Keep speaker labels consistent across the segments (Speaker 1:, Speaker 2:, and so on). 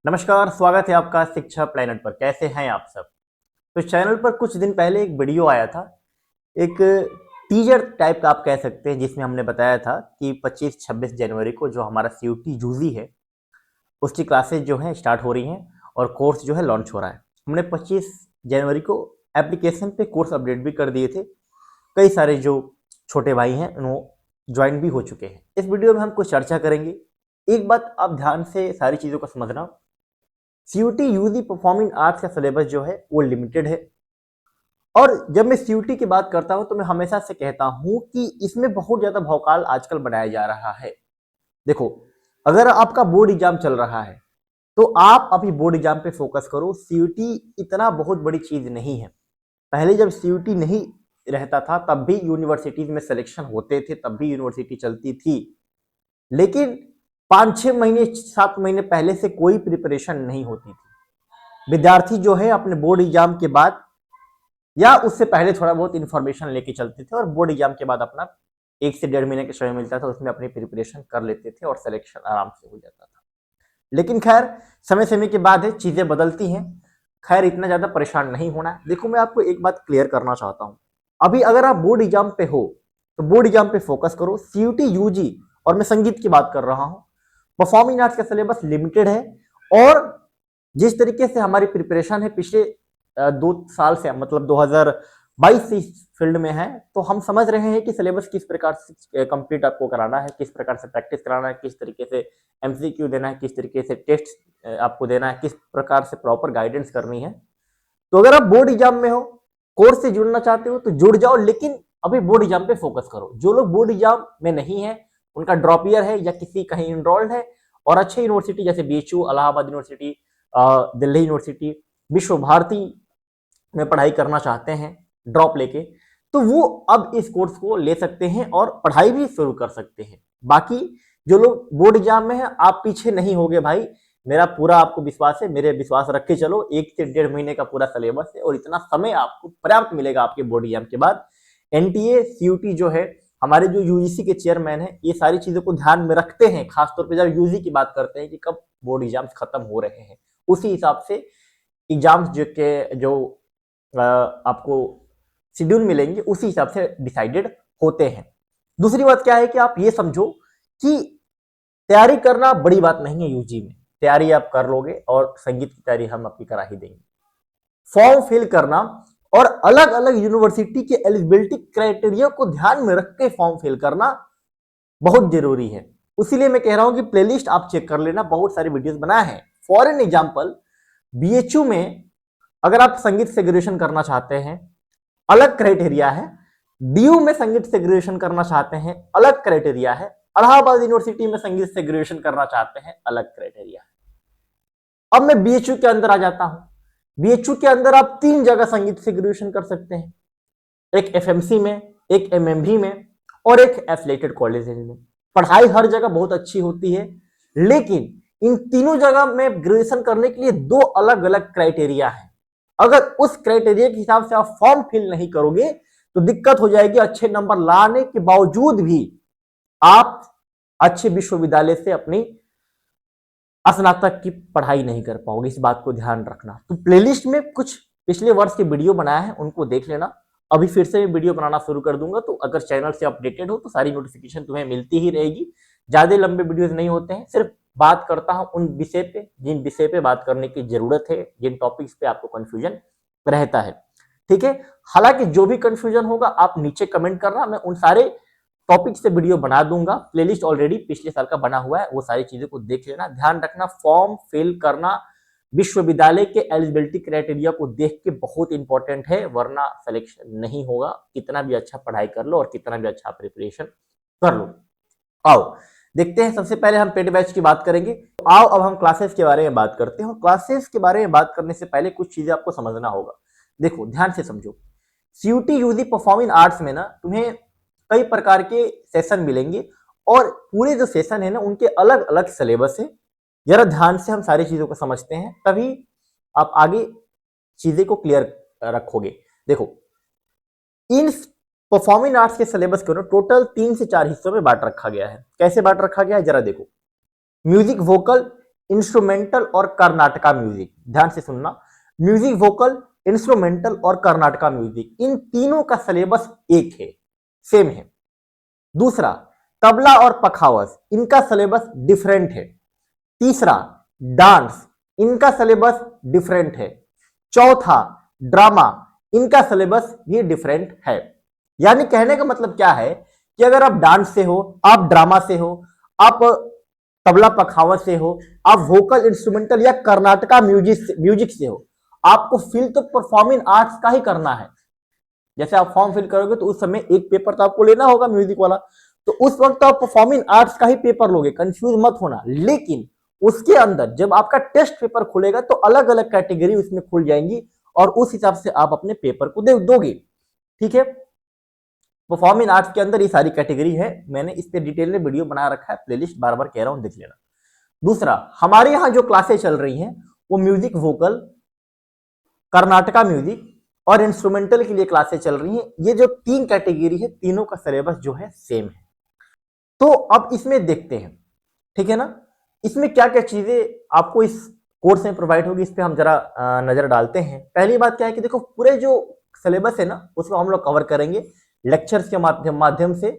Speaker 1: नमस्कार, स्वागत है आपका शिक्षा प्लैनेट पर। कैसे हैं आप सब? तो इस चैनल पर कुछ दिन पहले एक वीडियो आया था, एक टीजर टाइप का आप कह सकते हैं, जिसमें हमने बताया था कि 25-26 जनवरी को जो हमारा सीयूटी यूजी है, उसकी क्लासेज जो हैं स्टार्ट हो रही हैं और कोर्स जो है लॉन्च हो रहा है। हमने 25 जनवरी को एप्लीकेशन पे कोर्स अपडेट भी कर दिए थे। कई सारे जो छोटे भाई हैं उन्होंने ज्वाइन भी हो चुके हैं। इस वीडियो में हम कुछ चर्चा करेंगे। एक बात आप ध्यान से सारी चीज़ों को समझना, सीयूटी यूजी परफॉर्मिंग आर्ट्स का सिलेबस जो है वो लिमिटेड है। और जब मैं सीयूटी की बात करता हूं तो मैं हमेशा से कहता हूं कि इसमें बहुत ज्यादा भौकाल आजकल बनाया जा रहा है। देखो, अगर आपका बोर्ड एग्जाम चल रहा है तो आप अभी बोर्ड एग्जाम पे फोकस करो। सीयूटी इतना बहुत बड़ी चीज नहीं है। पहले जब सीयूटी नहीं रहता था तब भी यूनिवर्सिटीज में सिलेक्शन होते थे, तब भी यूनिवर्सिटी चलती थी। लेकिन 5-6 महीने 7 महीने पहले से कोई प्रिपरेशन नहीं होती थी। विद्यार्थी जो है अपने बोर्ड एग्जाम के बाद या उससे पहले थोड़ा बहुत इंफॉर्मेशन लेके चलते थे और बोर्ड एग्जाम के बाद अपना 1 से 1.5 महीने का समय मिलता था, उसमें अपनी प्रिपरेशन कर लेते थे और सिलेक्शन आराम से हो जाता था। लेकिन खैर, समय समय के बाद है, चीजें बदलती हैं। खैर, इतना ज्यादा परेशान नहीं होना है। देखो, मैं आपको एक बात क्लियर करना चाहता हूं। अभी अगर आप बोर्ड एग्जाम पे हो तो बोर्ड एग्जाम पे फोकस करो। सीयूटी यूजी, और मैं संगीत की बात कर रहा हूं, परफॉर्मिंग आर्ट्स का सिलेबस लिमिटेड है। और जिस तरीके से हमारी प्रिपरेशन है पिछले 2 साल से, मतलब 2022 से इस फील्ड में है, तो हम समझ रहे हैं कि सिलेबस किस प्रकार से कंप्लीट आपको कराना है, किस प्रकार से प्रैक्टिस कराना है, किस तरीके से एमसीक्यू देना है, किस तरीके से टेस्ट आपको देना है, किस प्रकार से प्रॉपर गाइडेंस करनी है। तो अगर आप बोर्ड एग्जाम में हो, कोर्स से जुड़ना चाहते हो तो जुड़ जाओ, लेकिन अभी बोर्ड एग्जाम पे फोकस करो। जो लोग बोर्ड एग्जाम में नहीं है, उनका ड्रॉप ईयर है या किसी कहीं इनरोल्ड है और अच्छे यूनिवर्सिटी जैसे BHU, Allahabad university, Delhi university, विश्व भारती में पढ़ाई करना चाहते हैं ड्रॉप लेके, तो वो अब इस कोर्स को ले सकते हैं और पढ़ाई भी शुरू कर सकते हैं। बाकी जो लोग बोर्ड एग्जाम में हैं, आप पीछे नहीं होगे भाई, मेरा पूरा आपको विश्वास है। मेरे विश्वास रख के चलो। 1 से 1.5 महीने का पूरा सिलेबस है और इतना समय आपको पर्याप्त मिलेगा आपके बोर्ड एग्जाम के बाद। एनटीए सीयूटी जो है, हमारे जो यूजीसी के चेयरमैन है, ये सारी चीजों को ध्यान में रखते हैं, खासतौर पर जब यूजी की बात करते हैं कि कब बोर्ड एग्जाम्स खत्म हो रहे हैं, उसी हिसाब से एग्जाम्स जो आपको शेड्यूल मिलेंगे उसी हिसाब से डिसाइडेड होते हैं। दूसरी बात क्या है कि आप ये समझो कि तैयारी करना बड़ी बात नहीं है। यूजी में तैयारी आप कर लोगे और संगीत की तैयारी हम आपकी करा ही देंगे। फॉर्म फिल करना और अलग अलग यूनिवर्सिटी के एलिजिबिलिटी क्राइटेरिया को ध्यान में रख के फॉर्म फिल करना बहुत जरूरी है। इसीलिए मैं कह रहा हूं कि प्लेलिस्ट आप चेक कर लेना, बहुत सारे वीडियोस बनाए हैं। फॉर एन एग्जाम्पल, बीएचयू में अगर आप संगीत से ग्रेजुएशन करना चाहते हैं, अलग क्राइटेरिया है। डीयू में संगीत से ग्रेजुएशन करना चाहते हैं, अलग क्राइटेरिया है। इलाहाबाद यूनिवर्सिटी में संगीत से ग्रेजुएशन करना चाहते हैं, अलग क्राइटेरिया है। अब मैं बीएचयू के अंदर आ जाता हूं। बीएचयू के अंदर आप 3 जगह संगीत से ग्रेजुएशन कर सकते हैं, एक एफएमसी में, एक एमएमवी में और एक एफिलिएटेड कॉलेज में। पढ़ाई हर जगह बहुत अच्छी होती है, लेकिन इन तीनों जगह में ग्रेजुएशन करने के लिए 2 अलग-अलग क्राइटेरिया है। अगर उस क्राइटेरिया के हिसाब से आप फॉर्म फिल नहीं करोगे तो दिक्कत हो जाएगी। अच्छे नंबर लाने के बावजूद भी आप अच्छे विश्वविद्यालय से अपनी स्नातक की पढ़ाई नहीं कर पाओगे। इस बात को ध्यान रखना। तो प्लेलिस्ट में कुछ पिछले वर्ष के वीडियो बनाया है, उनको देख लेना। अभी फिर से वीडियो बनाना शुरू कर दूंगा, तो अगर चैनल से अपडेटेड हो तो सारी नोटिफिकेशन तुम्हें मिलती ही रहेगी। ज्यादा लंबे वीडियोस नहीं होते हैं, सिर्फ बात करता हूं उन विषय पे जिन विषय पे बात करने की जरूरत है, जिन टॉपिक्स पे आपको कंफ्यूजन रहता है। ठीक है। हालांकि जो भी कंफ्यूजन होगा आप नीचे कमेंट करना, मैं उन सारे टॉपिक से वीडियो बना दूंगा। प्लेलिस्ट ऑलरेडी पिछले साल का बना हुआ है, वो सारी चीजों को देख लेना। ध्यान रखना, फॉर्म फिल करना विश्वविद्यालय के एलिजिबिलिटी क्राइटेरिया को देख के बहुत इंपॉर्टेंट है, वरना सिलेक्शन नहीं होगा। कितना भी अच्छा पढ़ाई कर लो और कितना भी अच्छा प्रिपरेशन कर लो। आओ देखते हैं। सबसे पहले हम पेड बैच की बात करेंगे। तो आओ अब हम क्लासेस के बारे में बात करते हैं। क्लासेस के बारे में बात करने से पहले कुछ चीजें आपको समझना होगा। देखो, ध्यान से समझो। सीयूटी यूजी परफॉर्मिंग आर्ट्स में ना तुम्हें कई प्रकार के सेशन मिलेंगे और पूरे जो सेशन है ना उनके अलग अलग सिलेबस है। जरा ध्यान से हम सारी चीजों को समझते हैं, तभी आप आगे चीजें को क्लियर रखोगे। देखो, इन परफॉर्मिंग आर्ट्स के सिलेबस को ना टोटल 3 से 4 हिस्सों में बांट रखा गया है। कैसे बांट रखा गया है जरा देखो। म्यूजिक वोकल, इंस्ट्रूमेंटल और कर्नाटका म्यूजिक। ध्यान से सुनना, म्यूजिक वोकल, इंस्ट्रूमेंटल और कर्नाटका म्यूजिक, इन तीनों का सिलेबस एक है, सेम है। दूसरा, तबला और पखावज, इनका सिलेबस डिफरेंट है। तीसरा, डांस, इनका सिलेबस डिफरेंट है। चौथा, ड्रामा, इनका सिलेबस भी डिफरेंट है। यानी कहने का मतलब क्या है कि अगर आप डांस से हो, आप ड्रामा से हो, आप तबला पखावज से हो, आप वोकल इंस्ट्रूमेंटल या कर्नाटका म्यूजिक से हो, आपको फिल तो परफॉर्मिंग आर्ट्स का ही करना है। जैसे आप फॉर्म फिल करोगे तो उस समय एक पेपर तो आपको लेना होगा म्यूजिक वाला, तो उस वक्त तो आप परफॉर्मिंग आर्ट्स का ही पेपर लोगे, कंफ्यूज मत होना। लेकिन उसके अंदर जब आपका टेस्ट पेपर खुलेगा तो अलग अलग कैटेगरी उसमें खुल जाएंगी और उस हिसाब से आप अपने पेपर को दोगे। ठीक है, परफॉर्मिंग आर्ट्स के अंदर ये सारी कैटेगरी है, मैंने इस पे डिटेल में वीडियो बना रखा है, प्लेलिस्ट बार बार कह रहा हूं, देख लेना। दूसरा, हमारे यहाँ जो क्लासेस चल रही हैं वो म्यूजिक वोकल, कर्नाटका म्यूजिक और इंस्ट्रूमेंटल के लिए क्लासेस चल रही हैं। ये जो तीन कैटेगरी है, तीनों का सिलेबस जो है सेम है। तो अब इसमें देखते हैं, ठीक है ना, इसमें क्या क्या चीजें आपको इस कोर्स में प्रोवाइड होगी, इस पे हम जरा नजर डालते हैं। पहली बात क्या है कि देखो, पूरे जो सिलेबस है ना उसको हम लोग कवर करेंगे लेक्चर्स के माध्यम से,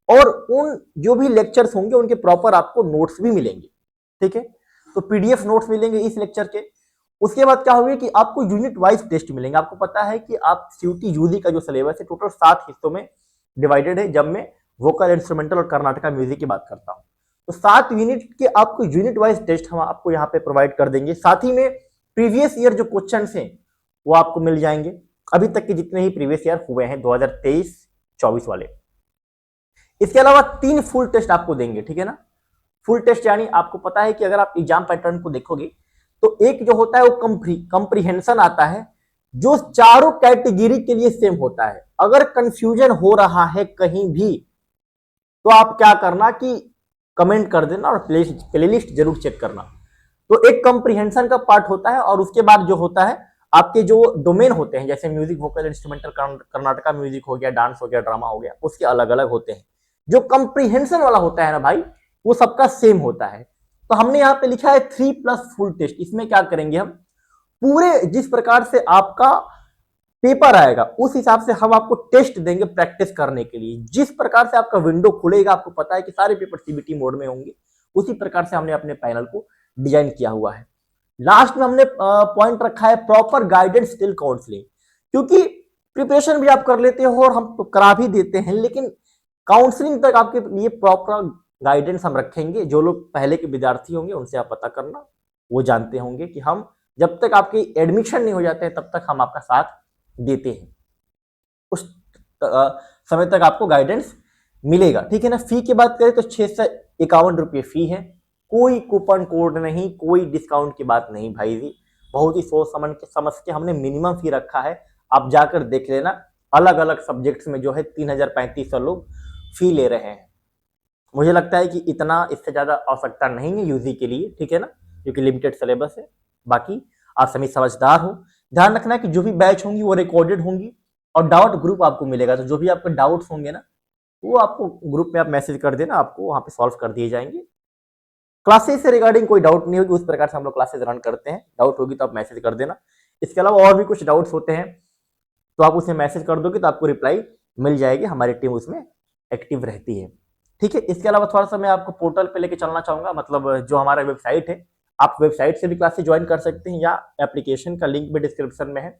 Speaker 1: और उन जो भी लेक्चर्स होंगे उनके प्रॉपर आपको नोट्स भी मिलेंगे। ठीक है, तो पीडीएफ नोट्स मिलेंगे इस लेक्चर के। उसके बाद क्या होगा कि आपको यूनिट वाइज टेस्ट मिलेंगे। आपको पता है कि आप सीयूटी यूजी का जो सिलेबस है टोटल 7 हिस्सों में डिवाइडेड है, जब मैं वोकल इंस्ट्रूमेंटल और कर्नाटका म्यूजिक की बात करता हूं। तो 7 यूनिट के आपको यूनिट वाइज टेस्ट हम आपको यहाँ पे प्रोवाइड कर देंगे। साथ ही में प्रीवियस ईयर जो क्वेश्चन हैं वो आपको मिल जाएंगे, अभी तक के जितने ही प्रीवियस ईयर हुए हैं 2023-24 वाले। इसके अलावा 3 फुल टेस्ट आपको देंगे। ठीक है ना, फुल टेस्ट यानी आपको पता है कि अगर आप एग्जाम पैटर्न को देखोगे तो एक जो होता है वो कंप्रीहेंशन आता है, जो चारों कैटेगरी के लिए सेम होता है। अगर कंफ्यूजन हो रहा है कहीं भी तो आप क्या करना कि कमेंट कर देना और प्लेलिस्ट जरूर चेक करना। तो एक कंप्रीहेंशन का पार्ट होता है और उसके बाद जो होता है आपके जो डोमेन होते हैं, जैसे music vocal instrumental Karnataka music हो गया, डांस हो गया, ड्रामा हो गया, उसके अलग अलग होते हैं। जो कंप्रीहेंशन वाला होता है ना भाई, वो सबका सेम होता है। तो हमने यहाँ पे लिखा है 3+ फुल टेस्ट। इसमें क्या करेंगे हम, पूरे जिस प्रकार से आपका पेपर आएगा उस हिसाब से हम आपको टेस्ट देंगे प्रैक्टिस करने के लिए। जिस प्रकार से आपका विंडो खुलेगा, आपको पता है कि सारे पेपर सीबीटी मोड में होंगे, उसी प्रकार से हमने अपने पैनल को डिजाइन किया हुआ है। लास्ट में हमने पॉइंट रखा है प्रॉपर गाइडेंस टिल काउंसलिंग, क्योंकि प्रिपरेशन भी आप कर लेते हो और हम करा भी देते हैं, लेकिन काउंसलिंग तक आपके लिए प्रॉपर गाइडेंस हम रखेंगे। जो लोग पहले के विद्यार्थी होंगे उनसे आप पता करना, वो जानते होंगे कि हम जब तक आपकी एडमिशन नहीं हो जाते हैं तब तक हम आपका साथ देते हैं, उस समय तक आपको गाइडेंस मिलेगा। ठीक है ना। फी की बात करें तो 651 रुपये फी है, कोई कूपन कोड नहीं, कोई डिस्काउंट की बात नहीं भाई जी। बहुत ही सोच समझ के हमने मिनिमम फी रखा है, आप जाकर देख लेना। अलग अलग सब्जेक्ट्स में जो है 3000-3500 लोग फी ले रहे हैं। मुझे लगता है कि इतना, इससे ज्यादा आवश्यकता नहीं है यूजी के लिए, ठीक है ना, क्योंकि लिमिटेड सिलेबस है। बाकी आप सभी समझदार हो। ध्यान रखना कि जो भी बैच होंगी वो रिकॉर्डेड होंगी और डाउट ग्रुप आपको मिलेगा। तो जो भी आपके डाउट्स होंगे ना वो आपको ग्रुप में आप मैसेज कर देना, आपको वहां पे सॉल्व कर दिए जाएंगे। क्लासेस से रिगार्डिंग कोई डाउट नहीं होगी, उस प्रकार से हम लोग क्लासेस रन करते हैं। डाउट होगी तो आप मैसेज कर देना। इसके अलावा और भी कुछ डाउट्स होते हैं तो आप उसमें मैसेज कर दोगे तो आपको रिप्लाई मिल जाएगी, हमारी टीम उसमें एक्टिव रहती है। ठीक है। इसके अलावा थोड़ा सा मैं आपको पोर्टल पे लेके चलना चाहूंगा, मतलब जो हमारा वेबसाइट है, आप वेबसाइट से भी क्लासेस ज्वाइन कर सकते हैं या एप्लीकेशन का लिंक भी डिस्क्रिप्शन में है,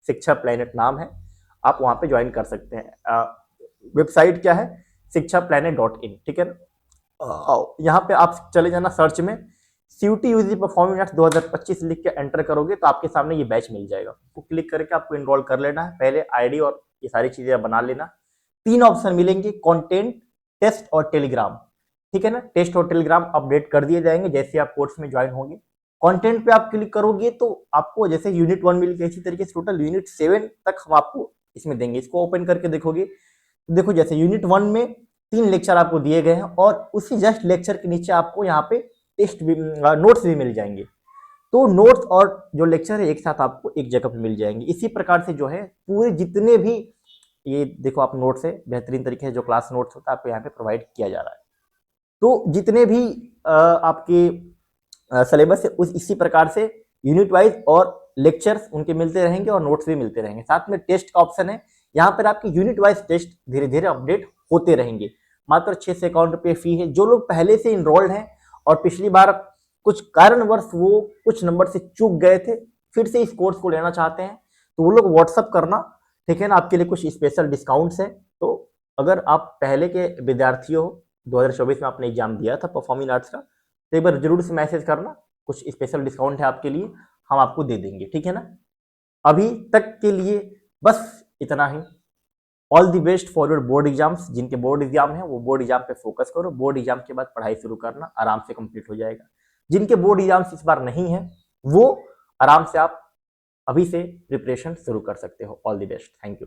Speaker 1: शिक्षा प्लेनेट नाम है, आप वहां पे ज्वाइन कर सकते हैं। वेबसाइट क्या है, shikshaplanet.in। ठीक है ना। यहाँ पे आप चले जाना, सर्च में सीयूटी यूजी परफॉर्मिंग आर्ट्स 2025 लिख के एंटर करोगे तो आपके सामने ये बैच मिल जाएगा। तो क्लिक करके आपको इनरोल कर लेना है। पहले आईडी और ये सारी चीजें बना लेना। 3 ऑप्शन मिलेंगे, कंटेंट, टेस्ट और टेलीग्राम। ठीक है ना। टेस्ट और टेलीग्राम अपडेट कर दिए जाएंगे जैसे आप कोर्स में ज्वाइन होंगे। कंटेंट पे आप क्लिक करोगे तो आपको जैसे यूनिट 1 मिल गया, इसी तरीके से टोटल यूनिट 7 तक हम आपको इसमें देंगे। इसको ओपन करके देखोगे तो देखो जैसे यूनिट 1 में 3 लेक्चर आपको दिए गए हैं और उसी जस्ट लेक्चर के नीचे आपको यहाँ पे टेस्ट भी, नोट्स भी मिल जाएंगे। तो नोट्स और जो लेक्चर है एक साथ आपको एक जगह पे मिल जाएंगे। इसी प्रकार से जो है पूरे जितने भी, ये देखो आप नोट्स है, बेहतरीन तरीके से जो क्लास नोट्स होता है आपको यहाँ पे प्रोवाइड किया जा रहा है। तो जितने भी आपके सिलेबस है उस इसी प्रकार से यूनिट वाइज और लेक्चर्स उनके मिलते रहेंगे और नोट्स भी मिलते रहेंगे। साथ में टेस्ट का ऑप्शन है, यहाँ पर आपके यूनिट वाइज टेस्ट धीरे धीरे अपडेट होते रहेंगे। मात्र 6 से 51 रुपये फी है। जो लोग पहले से इनरोल्ड हैं और पिछली बार कुछ कारणवश वो कुछ नंबर से चूक गए थे, फिर से इस कोर्स को लेना चाहते हैं, तो वो लोग व्हाट्सअप करना, ठीक है ना। आपके लिए कुछ स्पेशल डिस्काउंट्स हैं। तो अगर आप पहले के विद्यार्थी हो, 2024 में आपने एग्जाम दिया था परफॉर्मिंग आर्ट्स का, तो एक बार जरूर से मैसेज करना, कुछ स्पेशल डिस्काउंट है आपके लिए, हम आपको दे देंगे, ठीक है ना। अभी तक के लिए बस इतना ही। All the best for your board exams. जिनके बोर्ड एग्जाम है वो बोर्ड एग्जाम पे फोकस करो, बोर्ड एग्जाम के बाद पढ़ाई शुरू करना, आराम से कंप्लीट हो जाएगा। जिनके बोर्ड एग्जाम्स इस बार नहीं है वो आराम से आप अभी से प्रिपरेशन शुरू कर सकते हो। All the best, thank you.